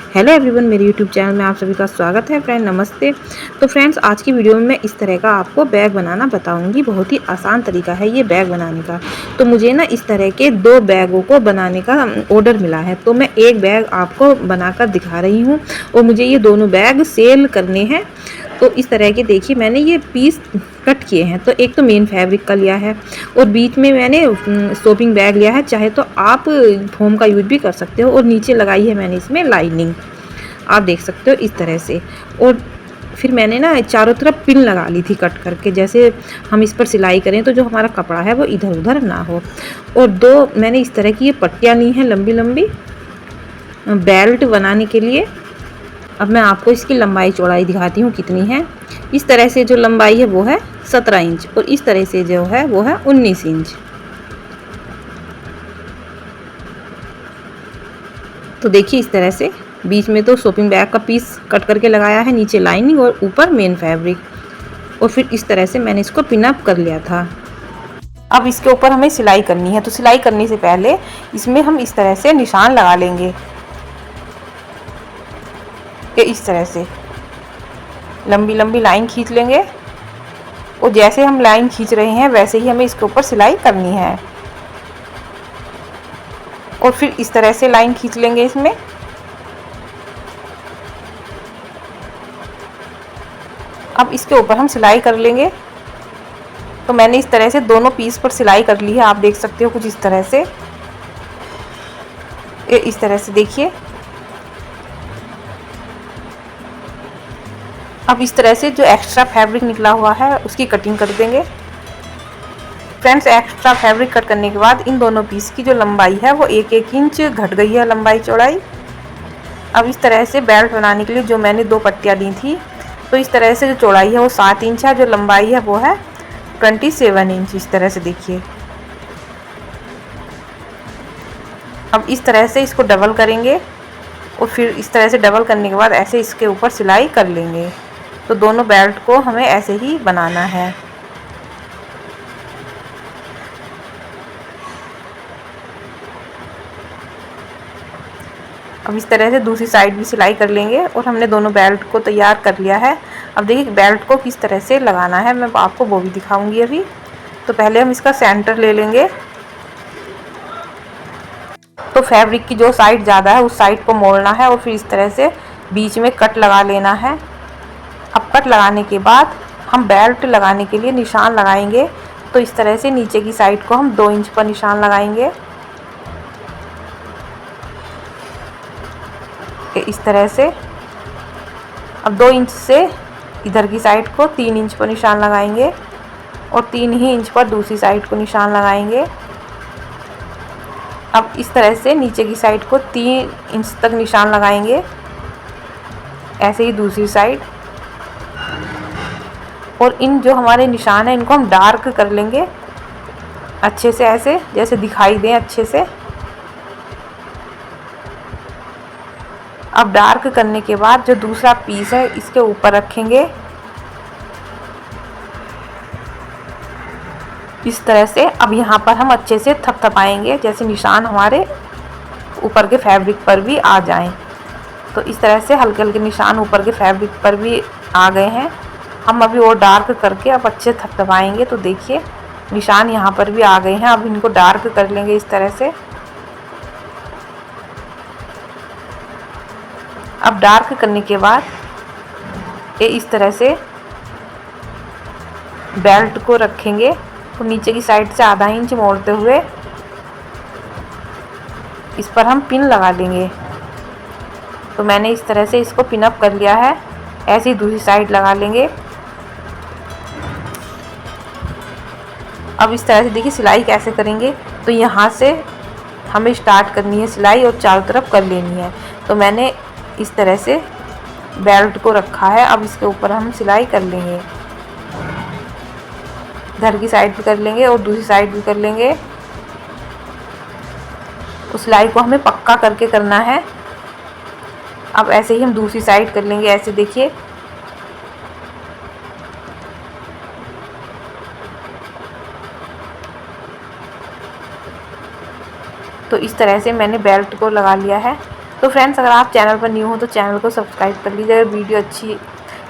Hello everyone, मेरे YouTube channel में आप सभी का स्वागत है। फ्रेंड नमस्ते। तो फ्रेंड्स, आज की वीडियो में मैं इस तरह का आपको बैग बनाना बताऊंगी। बहुत ही आसान तरीका है ये बैग बनाने का। तो मुझे ना इस तरह के 2 बैगों को बनाने का ऑर्डर मिला है, तो मैं एक बैग आपको बनाकर दिखा रही हूँ और मुझे ये दोनों बैग सेल करने हैं। तो इस तरह के देखिए, मैंने ये पीस कट किए हैं। तो एक तो मेन फैब्रिक का लिया है और बीच में मैंने शॉपिंग बैग लिया है। चाहे तो आप फोम का यूज भी कर सकते हो और नीचे लगाई है मैंने इसमें लाइनिंग, आप देख सकते हो इस तरह से। और फिर मैंने ना चारों तरफ पिन लगा ली थी कट करके, जैसे हम इस पर सिलाई करें तो जो हमारा कपड़ा है वो इधर उधर ना हो। और 2 मैंने इस तरह की ये पट्टियाँ ली हैं लंबी लंबी बेल्ट बनाने के लिए। अब मैं आपको इसकी लंबाई चौड़ाई दिखाती हूँ कितनी है। इस तरह से जो लंबाई है वो है 17 इंच और इस तरह से जो है वो है 19 इंच। तो देखिए इस तरह से बीच में तो शॉपिंग बैग का पीस कट करके लगाया है, नीचे लाइनिंग और ऊपर मेन फैब्रिक। और फिर इस तरह से मैंने इसको पिन अप कर लिया था। अब इसके ऊपर हमें सिलाई करनी है, तो सिलाई करने से पहले इसमें हम इस तरह से निशान लगा लेंगे। ये इस तरह से लंबी लंबी लाइन खींच लेंगे और जैसे हम लाइन खींच रहे हैं वैसे ही हमें इसके ऊपर सिलाई करनी है। और फिर इस तरह से लाइन खींच लेंगे इसमें। अब इसके ऊपर हम सिलाई कर लेंगे। तो मैंने इस तरह से दोनों पीस पर सिलाई कर ली है, आप देख सकते हो कुछ इस तरह से। ये इस तरह से देखिए। अब इस तरह से जो एक्स्ट्रा फैब्रिक निकला हुआ है उसकी कटिंग कर देंगे। फ्रेंड्स, एक्स्ट्रा फैब्रिक कट करने के बाद इन दोनों पीस की जो लंबाई है वो 1-1 इंच घट गई है लंबाई चौड़ाई। अब इस तरह से बेल्ट बनाने के लिए जो मैंने 2 पट्टियाँ ली थी, तो इस तरह से जो चौड़ाई है वो 7 इंच है, जो लंबाई है वो है 27 इंच। इस तरह से देखिए। अब इस तरह से इसको डबल करेंगे और फिर इस तरह से डबल करने के बाद ऐसे इसके ऊपर सिलाई कर लेंगे। तो दोनों बेल्ट को हमें ऐसे ही बनाना है। अब इस तरह से दूसरी साइड भी सिलाई कर लेंगे और हमने दोनों बेल्ट को तैयार कर लिया है। अब देखिए बेल्ट को किस तरह से लगाना है, मैं आपको वो भी दिखाऊंगी अभी। तो पहले हम इसका सेंटर ले लेंगे। तो फैब्रिक की जो साइड ज़्यादा है उस साइड को मोड़ना है और फिर इस तरह से बीच में कट लगा लेना है। अब कट लगाने के बाद हम बेल्ट लगाने के लिए निशान लगाएंगे। तो इस तरह से नीचे की साइड को हम 2 इंच पर निशान लगाएंगे। इस तरह से। अब 2 इंच से इधर की साइड को 3 इंच पर निशान लगाएंगे और 3 ही इंच पर दूसरी साइड को निशान लगाएंगे। अब इस तरह से नीचे की साइड को 3 इंच तक निशान लगाएंगे, ऐसे ही दूसरी साइड। और इन जो हमारे निशान हैं इनको हम डार्क कर लेंगे अच्छे से, ऐसे जैसे दिखाई दें अच्छे से। अब डार्क करने के बाद जो दूसरा पीस है इसके ऊपर रखेंगे इस तरह से। अब यहाँ पर हम अच्छे से थपथपाएंगे जैसे निशान हमारे ऊपर के फैब्रिक पर भी आ जाएं। तो इस तरह से हल्के हल्के निशान ऊपर के फैब्रिक पर भी आ गए हैं। हम अभी और डार्क करके अब अच्छे थपथपाएंगे। तो देखिए निशान यहाँ पर भी आ गए हैं। अब इनको डार्क कर लेंगे इस तरह से। अब डार्क करने के बाद ये इस तरह से बेल्ट को रखेंगे और नीचे की साइड से आधा इंच मोड़ते हुए इस पर हम पिन लगा लेंगे। तो मैंने इस तरह से इसको पिन अप कर लिया है, ऐसे ही दूसरी साइड लगा लेंगे। अब इस तरह से देखिए सिलाई कैसे करेंगे। तो यहाँ से हमें स्टार्ट करनी है सिलाई और चारों तरफ कर लेनी है। तो मैंने इस तरह से बेल्ट को रखा है। अब इसके ऊपर हम सिलाई कर लेंगे, इधर की साइड भी कर लेंगे और दूसरी साइड भी कर लेंगे। उस सिलाई को हमें पक्का करके करना है। अब ऐसे ही हम दूसरी साइड कर लेंगे, ऐसे देखिए। तो इस तरह से मैंने बेल्ट को लगा लिया है। तो फ्रेंड्स, अगर आप चैनल पर न्यू हो तो चैनल को सब्सक्राइब कर लीजिए। अगर वीडियो अच्छी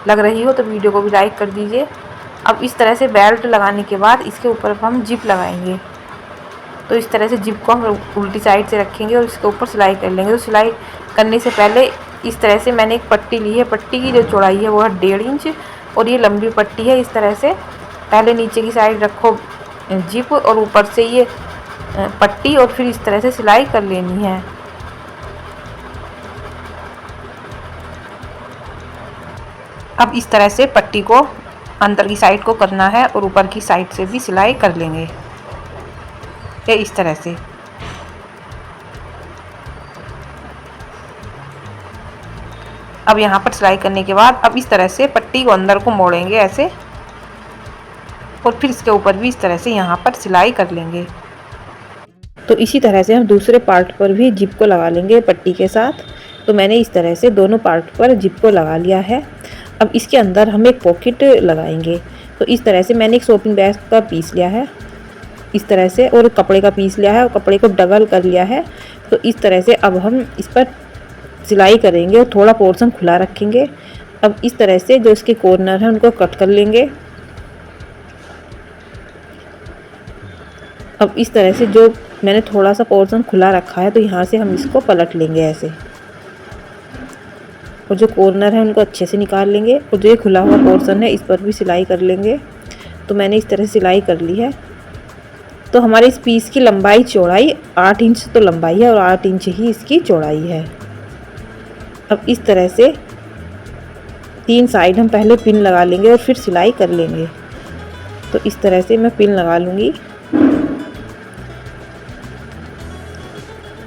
लग रही हो तो वीडियो को भी लाइक कर दीजिए। अब इस तरह से बेल्ट लगाने के बाद इसके ऊपर हम जिप लगाएंगे। तो इस तरह से जिप को हम उल्टी साइड से रखेंगे और इसके ऊपर सिलाई कर लेंगे। तो सिलाई करने से पहले इस तरह से मैंने एक पट्टी ली है। पट्टी की जो चौड़ाई है वो है 1.5 इंच और ये लंबी पट्टी है। इस तरह से पहले नीचे की साइड रखो जिप और ऊपर से ये पट्टी और फिर इस तरह से सिलाई कर लेनी है। अब इस तरह से पट्टी को अंदर की साइड को करना है और ऊपर की साइड से भी सिलाई कर लेंगे, ये इस तरह से। अब यहाँ पर सिलाई करने के बाद अब इस तरह से पट्टी को अंदर को मोड़ेंगे ऐसे और फिर इसके ऊपर भी इस तरह से यहाँ पर सिलाई कर लेंगे। तो इसी तरह से हम दूसरे पार्ट पर भी जिप को लगा लेंगे पट्टी के साथ। तो मैंने इस तरह से दोनों पार्ट पर जिप को लगा लिया है। अब इसके अंदर हम एक पॉकेट लगाएंगे। तो इस तरह से मैंने एक शॉपिंग बैग का पीस लिया है इस तरह से, और कपड़े का पीस लिया है और कपड़े को डबल कर लिया है। तो इस तरह से अब हम इस पर सिलाई करेंगे और थोड़ा पोर्शन खुला रखेंगे। अब इस तरह से जो इसके कॉर्नर हैं उनको कट कर लेंगे। अब इस तरह से जो मैंने थोड़ा सा पोर्शन खुला रखा है तो यहाँ से हम इसको पलट लेंगे ऐसे, और जो कॉर्नर है उनको अच्छे से निकाल लेंगे और जो ये खुला हुआ पोर्शन है इस पर भी सिलाई कर लेंगे। तो मैंने इस तरह से सिलाई कर ली है। तो हमारे इस पीस की लंबाई चौड़ाई 8 इंच तो लंबाई है और 8 इंच ही इसकी चौड़ाई है। अब इस तरह से 3 साइड हम पहले पिन लगा लेंगे और फिर सिलाई कर लेंगे। तो इस तरह से मैं पिन लगा लूँगी।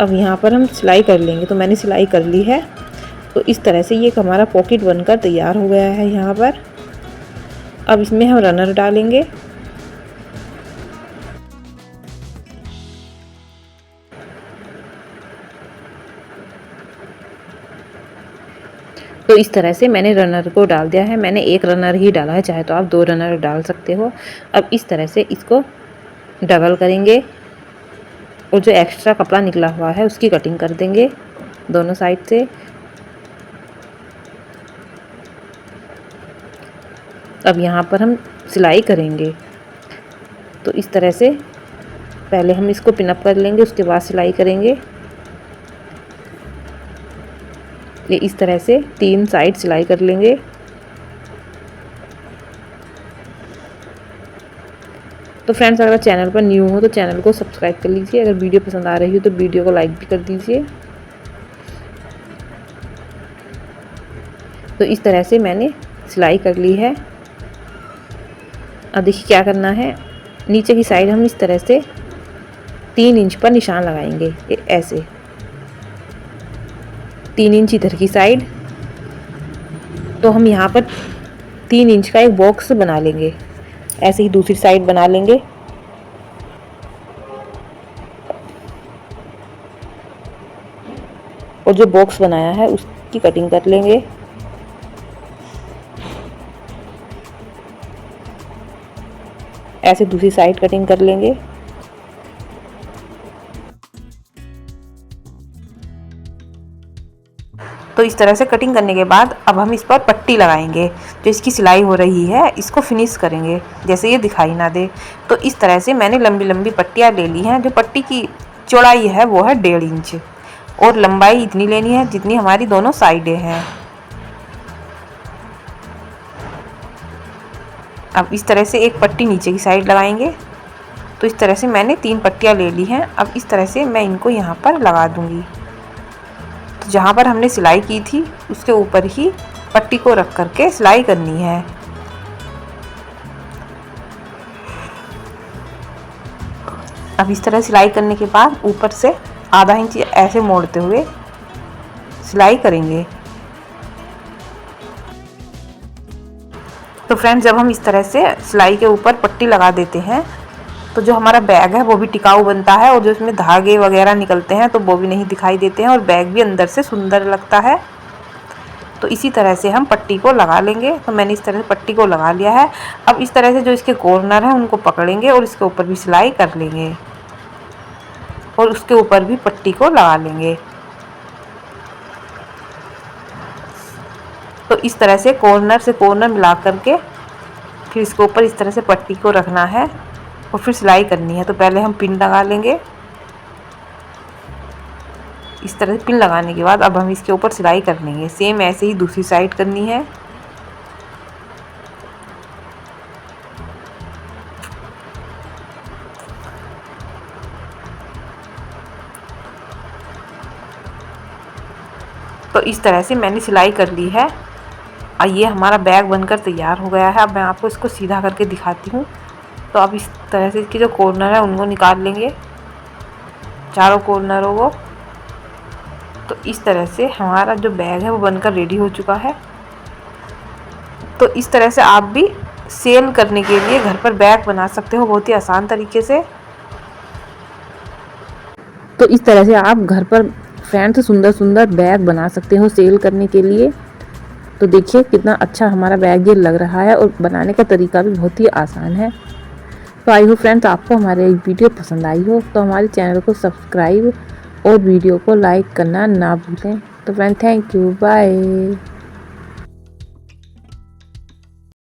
अब यहाँ पर हम सिलाई कर लेंगे। तो मैंने सिलाई कर ली है। तो इस तरह से ये हमारा पॉकेट बनकर तैयार हो गया है यहाँ पर। अब इसमें हम रनर डालेंगे। तो इस तरह से मैंने रनर को डाल दिया है। मैंने एक रनर ही डाला है, चाहे तो आप 2 रनर डाल सकते हो। अब इस तरह से इसको डबल करेंगे और जो एक्स्ट्रा कपड़ा निकला हुआ है उसकी कटिंग कर देंगे दोनों साइड से। अब यहाँ पर हम सिलाई करेंगे। तो इस तरह से पहले हम इसको पिनअप कर लेंगे, उसके बाद सिलाई करेंगे। ये इस तरह से 3 साइड सिलाई कर लेंगे। तो फ्रेंड्स, अगर चैनल पर न्यू हो तो चैनल को सब्सक्राइब कर लीजिए। अगर वीडियो पसंद आ रही हो तो वीडियो को लाइक भी कर दीजिए। तो इस तरह से मैंने सिलाई कर ली है। अब देखिए क्या करना है, नीचे की साइड हम इस तरह से 3 इंच पर निशान लगाएंगे, ऐसे 3 इंच इधर की साइड। तो हम यहाँ पर 3 इंच का एक बॉक्स बना लेंगे, ऐसे ही दूसरी साइड बना लेंगे। और जो बॉक्स बनाया है उसकी कटिंग कर लेंगे। ऐसे दूसरी साइड कटिंग कर लेंगे। तो इस तरह से कटिंग करने के बाद अब हम इस पर पट्टी लगाएंगे। जो इसकी सिलाई हो रही है इसको फिनिश करेंगे जैसे ये दिखाई ना दे। तो इस तरह से मैंने लंबी लंबी पट्टियाँ ले ली हैं। जो पट्टी की चौड़ाई है वो है 1.5 इंच और लंबाई इतनी लेनी है जितनी हमारी दोनों साइडें हैं। अब इस तरह से एक पट्टी नीचे की साइड लगाएंगे। तो इस तरह से मैंने 3 पट्टियाँ ले ली हैं। अब इस तरह से मैं इनको यहाँ पर लगा दूँगी। तो जहाँ पर हमने सिलाई की थी उसके ऊपर ही पट्टी को रख करके सिलाई करनी है। अब इस तरह सिलाई करने के बाद ऊपर से आधा इंच ऐसे मोड़ते हुए सिलाई करेंगे। तो फ्रेंड्स, जब हम इस तरह से सिलाई के ऊपर पट्टी लगा देते हैं तो जो हमारा बैग है वो भी टिकाऊ बनता है और जो इसमें धागे वगैरह निकलते हैं तो वो भी नहीं दिखाई देते हैं और बैग भी अंदर से सुंदर लगता है। तो इसी तरह से हम पट्टी को लगा लेंगे। तो मैंने इस तरह से पट्टी को लगा लिया है। अब इस तरह से जो इसके कॉर्नर हैं उनको पकड़ेंगे और इसके ऊपर भी सिलाई कर लेंगे और उसके ऊपर भी पट्टी को लगा लेंगे। तो इस तरह से कॉर्नर मिला करके फिर इसके ऊपर इस तरह से पट्टी को रखना है और फिर सिलाई करनी है। तो पहले हम पिन लगा लेंगे। इस तरह से पिन लगाने के बाद अब हम इसके ऊपर सिलाई कर लेंगे। सेम ऐसे ही दूसरी साइड करनी है। तो इस तरह से मैंने सिलाई कर ली है और ये हमारा बैग बनकर तैयार हो गया है। अब मैं आपको इसको सीधा करके दिखाती हूँ। तो अब इस तरह से इसके जो कॉर्नर है उनको निकाल लेंगे, चारों कॉर्नरों को। तो इस तरह से हमारा जो बैग है वो बनकर रेडी हो चुका है। तो इस तरह से आप भी सेल करने के लिए घर पर बैग बना सकते हो बहुत ही आसान तरीके से। तो इस तरह से आप घर पर फ्रेंड्स सुंदर सुंदर बैग बना सकते हो सेल करने के लिए। तो देखिए कितना अच्छा हमारा बैग ये लग रहा है और बनाने का तरीका भी बहुत ही आसान है। तो आई होप फ्रेंड्स आपको हमारे वीडियो पसंद आई हो तो हमारे चैनल को सब्सक्राइब और वीडियो को लाइक करना ना भूलें। तो फ्रेंड थैंक यू, बाय।